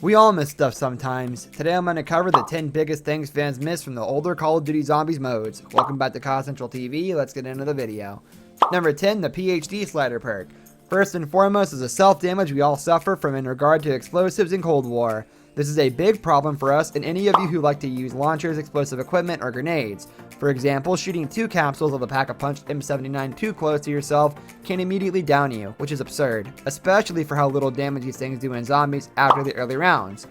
We all miss stuff sometimes. Today I'm going to cover the 10 biggest things fans miss from the older Call of Duty Zombies modes. Welcome back to COD Central TV, let's get into the video. Number 10, the PhD slider perk. First and foremost is the self-damage we all suffer from in regard to explosives in Cold War. This is a big problem for us and any of you who like to use launchers, explosive equipment, or grenades. For example, shooting 2 capsules of a pack-a-punch M79 too close to yourself can immediately down you, which is absurd, especially for how little damage these things do in zombies after the early rounds.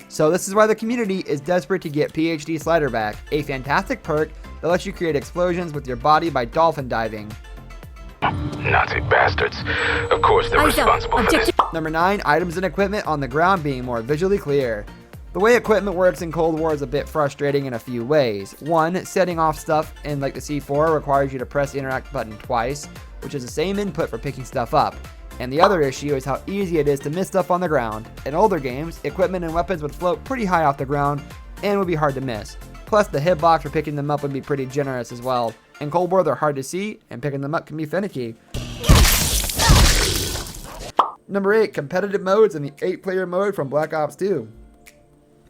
So this is why the community is desperate to get PhD Slider back, a fantastic perk that lets you create explosions with your body by dolphin diving. Nazi bastards. Of course they're responsible for this. Number 9, items and equipment on the ground being more visually clear. The way equipment works in Cold War is a bit frustrating in a few ways. One, setting off stuff in like the C4 requires you to press the interact button twice, which is the same input for picking stuff up. And the other issue is how easy it is to miss stuff on the ground. In older games, equipment and weapons would float pretty high off the ground and would be hard to miss. Plus the hitbox for picking them up would be pretty generous as well. In Cold War they're hard to see and picking them up can be finicky. Number 8, competitive modes and the 8-player mode from Black Ops 2.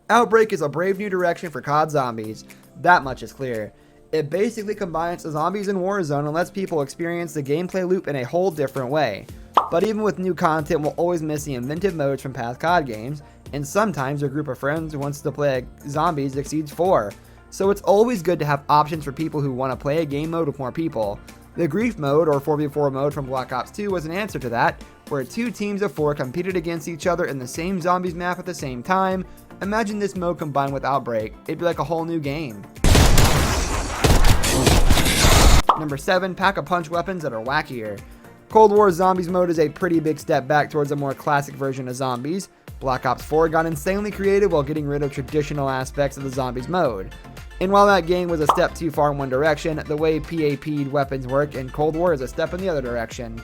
Outbreak is a brave new direction for COD Zombies. That much is clear. It basically combines the zombies in Warzone and lets people experience the gameplay loop in a whole different way. But even with new content, we'll always miss the inventive modes from past COD games, and sometimes a group of friends who wants to play zombies exceeds 4. So it's always good to have options for people who want to play a game mode with more people. The Grief mode, or 4v4 mode from Black Ops 2 was an answer to that, where 2 teams of 4 competed against each other in the same zombies map at the same time. Imagine this mode combined with Outbreak, it'd be like a whole new game. Number 7, pack-a-punch weapons that are wackier. Cold War Zombies mode is a pretty big step back towards a more classic version of zombies. Black Ops 4 got insanely creative while getting rid of traditional aspects of the zombies mode. And while that game was a step too far in one direction, the way PAP'd weapons work in Cold War is a step in the other direction.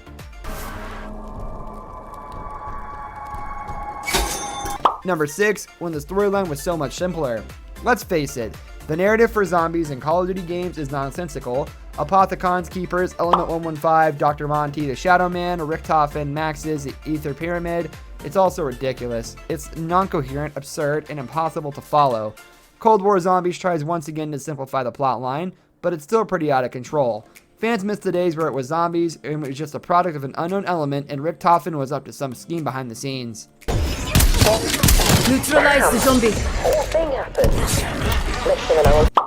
Number 6, when the storyline was so much simpler. Let's face it, the narrative for zombies in Call of Duty games is nonsensical. Apothecon's Keepers, Element 115, Dr. Monty, the Shadow Man, Richtofen, Max's, the Ether Pyramid. It's also ridiculous. It's non-coherent, absurd, and impossible to follow. Cold War Zombies tries once again to simplify the plotline, but it's still pretty out of control. Fans missed the days where it was zombies, and it was just a product of an unknown element, and Richtofen was up to some scheme behind the scenes. Neutralize the zombie.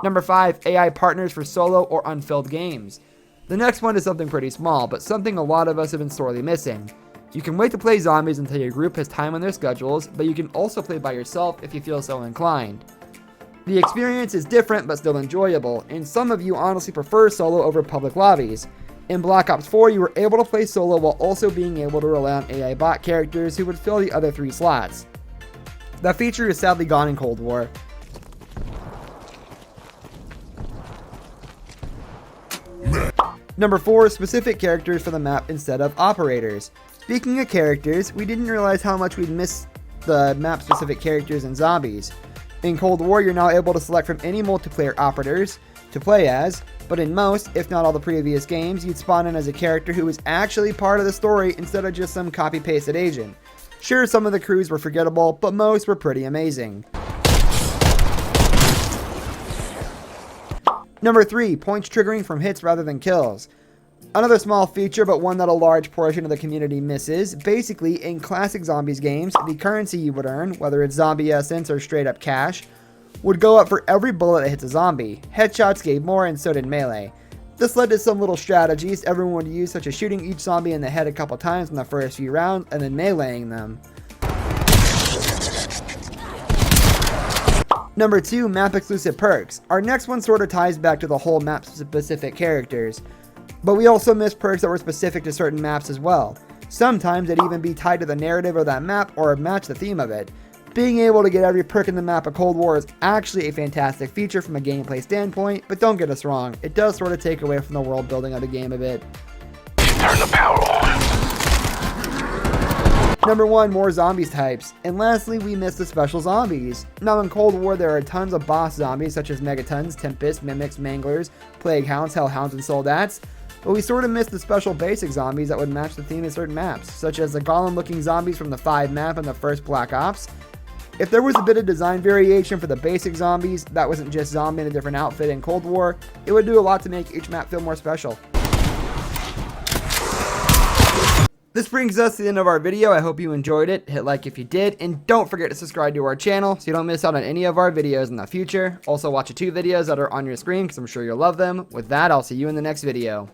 Number 5, AI partners for solo or unfilled games. The next one is something pretty small, but something a lot of us have been sorely missing. You can wait to play zombies until your group has time on their schedules, but you can also play by yourself if you feel so inclined. The experience is different but still enjoyable, and some of you honestly prefer solo over public lobbies. In Black Ops 4, you were able to play solo while also being able to rely on AI bot characters who would fill the other 3 slots. That feature is sadly gone in Cold War. Number 4, specific characters for the map instead of operators. Speaking of characters, we didn't realize how much we'd miss the map-specific characters in zombies. In Cold War, you're now able to select from any multiplayer operators to play as, but in most, if not all the previous games, you'd spawn in as a character who was actually part of the story instead of just some copy-pasted agent. Sure, some of the crews were forgettable, but most were pretty amazing. Number 3, points triggering from hits rather than kills. Another small feature, but one that a large portion of the community misses. Basically, in classic zombies games, the currency you would earn, whether it's zombie essence or straight up cash, would go up for every bullet that hits a zombie. Headshots gave more and so did melee. This led to some little strategies everyone would use, such as shooting each zombie in the head a couple times in the first few rounds and then meleeing them. Number 2, map exclusive perks. Our next one sort of ties back to the whole map specific characters. But we also miss perks that were specific to certain maps as well. Sometimes they'd even be tied to the narrative of that map or match the theme of it. Being able to get every perk in the map of Cold War is actually a fantastic feature from a gameplay standpoint, but don't get us wrong, it does sort of take away from the world building of the game a bit. Turn the power on. Number 1, more zombies types. And lastly, we miss the special zombies. Now in Cold War, there are tons of boss zombies such as Megatons, Tempests, Mimics, Manglers, Plague Hounds, Hellhounds, and Soldats. But we sort of missed the special basic zombies that would match the theme of certain maps, such as the golem looking zombies from the 5 map in the first Black Ops, If there was a bit of design variation for the basic zombies that wasn't just zombie in a different outfit in Cold War, it would do a lot to make each map feel more special. This brings us to the end of our video. I hope you enjoyed it. Hit like if you did, and don't forget to subscribe to our channel so you don't miss out on any of our videos in the future. Also watch the 2 videos that are on your screen because I'm sure you'll love them. With that, I'll see you in the next video.